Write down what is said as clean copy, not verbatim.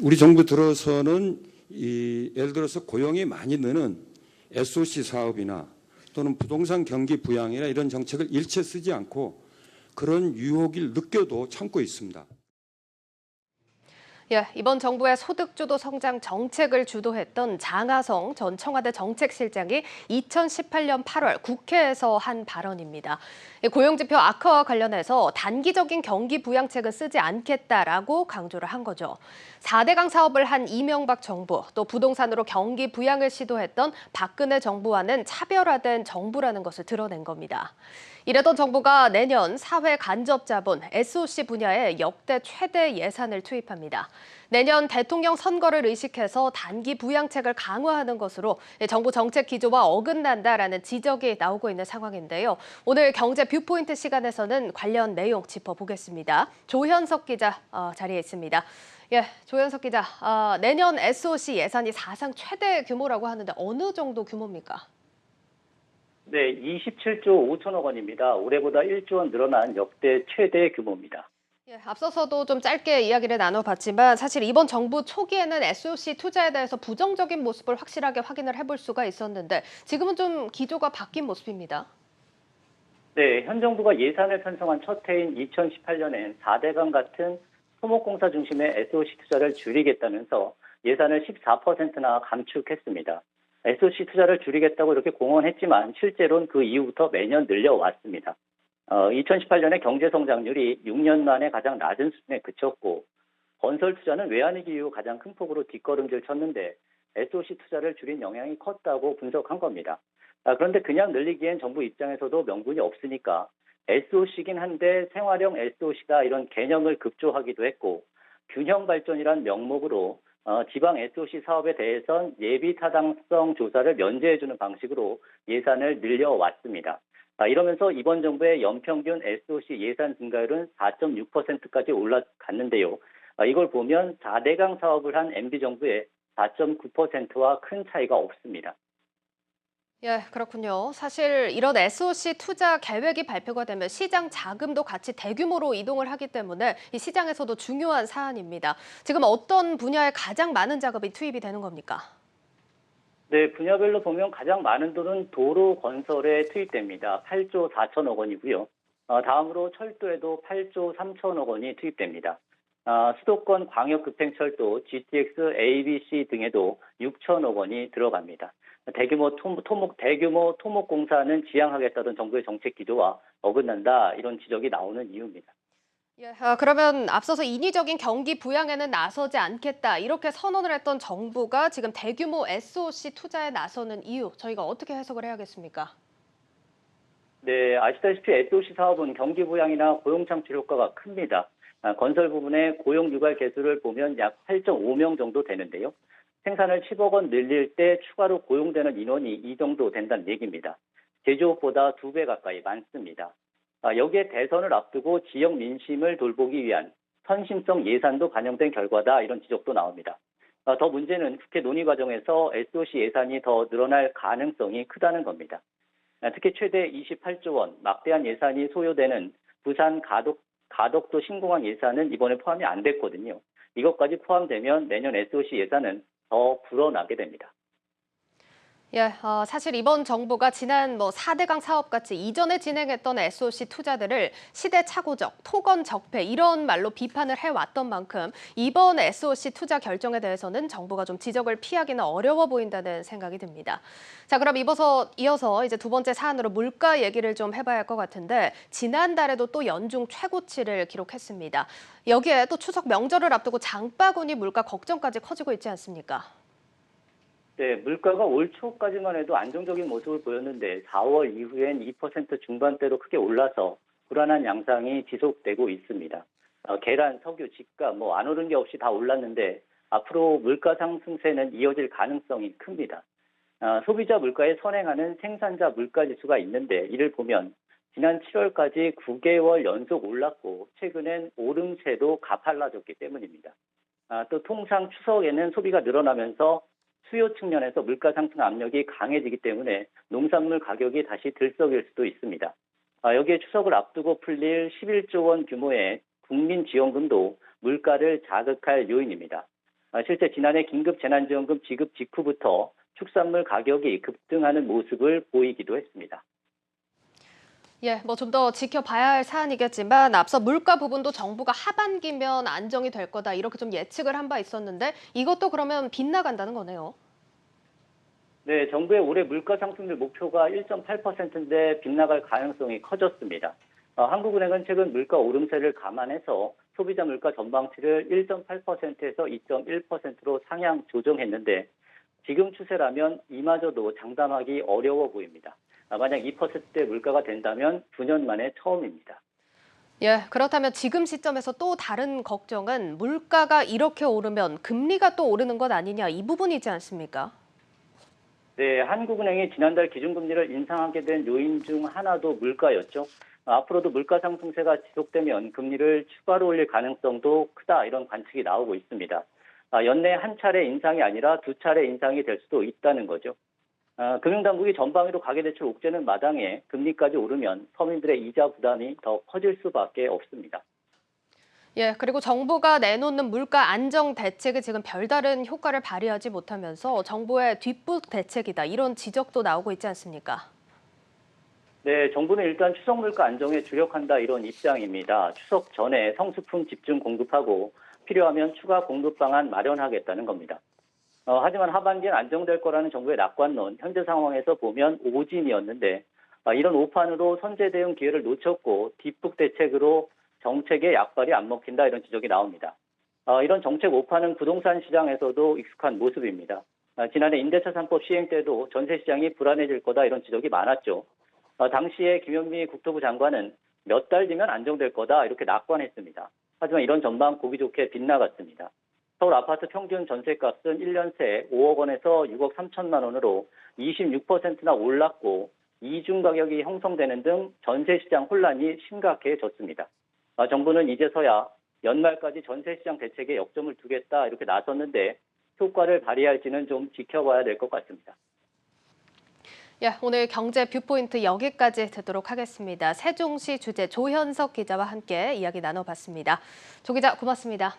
우리 정부 들어서는 예를 들어서 고용이 많이 느는 SOC 사업이나 또는 부동산 경기 부양이나 이런 정책을 일체 쓰지 않고 그런 유혹을 느껴도 참고 있습니다. 예, 이번 정부의 소득주도 성장 정책을 주도했던 장하성 전 청와대 정책실장이 2018년 8월 국회에서 한 발언입니다. 고용지표 악화와 관련해서 단기적인 경기 부양책은 쓰지 않겠다라고 강조를 한 거죠. 4대강 사업을 한 이명박 정부, 또 부동산으로 경기 부양을 시도했던 박근혜 정부와는 차별화된 정부라는 것을 드러낸 겁니다. 이래던 정부가 내년 사회 간접 자본 SOC 분야에 역대 최대 예산을 투입합니다. 내년 대통령 선거를 의식해서 단기 부양책을 강화하는 것으로 정부 정책 기조와 어긋난다라는 지적이 나오고 있는 상황인데요. 오늘 경제 뷰포인트 시간에서는 관련 내용 짚어보겠습니다. 조현석 기자 자리에 있습니다. 예, 조현석 기자, 내년 SOC 예산이 사상 최대 규모라고 하는데 어느 정도 규모입니까? 네, 27조 5천억 원입니다. 올해보다 1조 원 늘어난 역대 최대 규모입니다. 예, 앞서서도 좀 짧게 이야기를 나눠봤지만 사실 이번 정부 초기에는 SOC 투자에 대해서 부정적인 모습을 확실하게 확인을 해볼 수가 있었는데 지금은 좀 기조가 바뀐 모습입니다. 네, 현 정부가 예산을 편성한 첫 해인 2018년엔 4대강 같은 토목공사 중심의 SOC 투자를 줄이겠다면서 예산을 14%나 감축했습니다. SOC 투자를 줄이겠다고 이렇게 공언했지만 실제로는 그 이후부터 매년 늘려왔습니다. 2018년에 경제 성장률이 6년 만에 가장 낮은 수준에 그쳤고 건설 투자는 외환위기 이후 가장 큰 폭으로 뒷걸음질 쳤는데 SOC 투자를 줄인 영향이 컸다고 분석한 겁니다. 그런데 그냥 늘리기엔 정부 입장에서도 명분이 없으니까 SOC긴 한데 생활형 SOC다 이런 개념을 급조하기도 했고 균형 발전이란 명목으로 지방 SOC 사업에 대해선 예비 타당성 조사를 면제해주는 방식으로 예산을 늘려왔습니다. 이러면서 이번 정부의 연평균 SOC 예산 증가율은 4.6%까지 올라갔는데요. 이걸 보면 4대강 사업을 한 MB정부의 4.9%와 큰 차이가 없습니다. 예, 그렇군요. 사실 이런 SOC 투자 계획이 발표가 되면 시장 자금도 같이 대규모로 이동을 하기 때문에 이 시장에서도 중요한 사안입니다. 지금 어떤 분야에 가장 많은 자금이 투입이 되는 겁니까? 네, 분야별로 보면 가장 많은 돈은 도로 건설에 투입됩니다. 8조 4천억 원이고요. 다음으로 철도에도 8조 3천억 원이 투입됩니다. 수도권 광역급행철도, GTX, ABC 등에도 6천억 원이 들어갑니다. 대규모 토목공사는 지양하겠다던 정부의 정책 기조와 어긋난다 이런 지적이 나오는 이유입니다. 예, 그러면 앞서서 인위적인 경기 부양에는 나서지 않겠다 이렇게 선언을 했던 정부가 지금 대규모 SOC 투자에 나서는 이유 저희가 어떻게 해석을 해야겠습니까? 네, 아시다시피 SOC 사업은 경기 부양이나 고용 창출 효과가 큽니다. 건설 부분의 고용 유발 개수를 보면 약 8.5명 정도 되는데요. 생산을 10억 원 늘릴 때 추가로 고용되는 인원이 이 정도 된다는 얘기입니다. 제조업보다 2배 가까이 많습니다. 여기에 대선을 앞두고 지역 민심을 돌보기 위한 선심성 예산도 반영된 결과다 이런 지적도 나옵니다. 더 문제는 국회 논의 과정에서 SOC 예산이 더 늘어날 가능성이 크다는 겁니다. 특히 최대 28조 원 막대한 예산이 소요되는 부산 가덕도 신공항 예산은 이번에 포함이 안 됐거든요. 이것까지 포함되면 내년 SOC 예산은 더 불어나게 됩니다. 예, 사실 이번 정부가 지난 4대강 사업 같이 이전에 진행했던 SOC 투자들을 시대착오적, 토건적폐 이런 말로 비판을 해왔던 만큼 이번 SOC 투자 결정에 대해서는 정부가 좀 지적을 피하기는 어려워 보인다는 생각이 듭니다. 자, 그럼 이어서 이제 두 번째 사안으로 물가 얘기를 좀 해봐야 할 것 같은데 지난달에도 또 연중 최고치를 기록했습니다. 여기에 또 추석 명절을 앞두고 장바구니 물가 걱정까지 커지고 있지 않습니까? 네, 물가가 올 초까지만 해도 안정적인 모습을 보였는데 4월 이후엔 2% 중반대로 크게 올라서 불안한 양상이 지속되고 있습니다. 계란, 석유, 집값 안 오른 게 없이 다 올랐는데 앞으로 물가 상승세는 이어질 가능성이 큽니다. 소비자 물가에 선행하는 생산자 물가 지수가 있는데 이를 보면 지난 7월까지 9개월 연속 올랐고 최근엔 오름세도 가팔라졌기 때문입니다. 또 통상 추석에는 소비가 늘어나면서 수요 측면에서 물가 상승 압력이 강해지기 때문에 농산물 가격이 다시 들썩일 수도 있습니다. 여기에 추석을 앞두고 풀릴 11조 원 규모의 국민지원금도 물가를 자극할 요인입니다. 실제 지난해 긴급재난지원금 지급 직후부터 축산물 가격이 급등하는 모습을 보이기도 했습니다. 예, 뭐 좀 더 지켜봐야 할 사안이겠지만 앞서 물가 부분도 정부가 하반기면 안정이 될 거다 이렇게 좀 예측을 한 바 있었는데 이것도 그러면 빗나간다는 거네요. 네, 정부의 올해 물가 상승률 목표가 1.8%인데 빗나갈 가능성이 커졌습니다. 한국은행은 최근 물가 오름세를 감안해서 소비자 물가 전망치를 1.8%에서 2.1%로 상향 조정했는데 지금 추세라면 이마저도 장담하기 어려워 보입니다. 만약 2%대 물가가 된다면 9년 만에 처음입니다. 예, 그렇다면 지금 시점에서 또 다른 걱정은 물가가 이렇게 오르면 금리가 또 오르는 것 아니냐 이 부분이지 않습니까? 네, 한국은행이 지난달 기준금리를 인상하게 된 요인 중 하나도 물가였죠. 앞으로도 물가 상승세가 지속되면 금리를 추가로 올릴 가능성도 크다 이런 관측이 나오고 있습니다. 연내 한 차례 인상이 아니라 두 차례 인상이 될 수도 있다는 거죠. 금융당국이 전방위로 가계대출 옥죄는 마당에 금리까지 오르면 서민들의 이자 부담이 더 커질 수밖에 없습니다. 예, 그리고 정부가 내놓는 물가 안정 대책이 지금 별다른 효과를 발휘하지 못하면서 정부의 뒷북 대책이다 이런 지적도 나오고 있지 않습니까? 네, 정부는 일단 추석 물가 안정에 주력한다 이런 입장입니다. 추석 전에 성수품 집중 공급하고 필요하면 추가 공급 방안 마련하겠다는 겁니다. 하지만 하반기엔 안정될 거라는 정부의 낙관론, 현재 상황에서 보면 오진이었는데 이런 오판으로 선제 대응 기회를 놓쳤고 뒷북 대책으로 정책에 약발이 안 먹힌다 이런 지적이 나옵니다. 이런 정책 오판은 부동산 시장에서도 익숙한 모습입니다. 지난해 임대차 3법 시행 때도 전세 시장이 불안해질 거다 이런 지적이 많았죠. 당시에 김현미 국토부 장관은 몇 달 뒤면 안정될 거다 이렇게 낙관했습니다. 하지만 이런 전망 보기 좋게 빗나갔습니다. 서울 아파트 평균 전세값은 1년 새 5억 원에서 6억 3천만 원으로 26%나 올랐고 이중 가격이 형성되는 등 전세 시장 혼란이 심각해졌습니다. 정부는 이제서야 연말까지 전세 시장 대책에 역점을 두겠다 이렇게 나섰는데 효과를 발휘할지는 좀 지켜봐야 될 것 같습니다. 예, 오늘 경제 뷰포인트 여기까지 듣도록 하겠습니다. 세종시 주재 조현석 기자와 함께 이야기 나눠봤습니다. 조 기자 고맙습니다.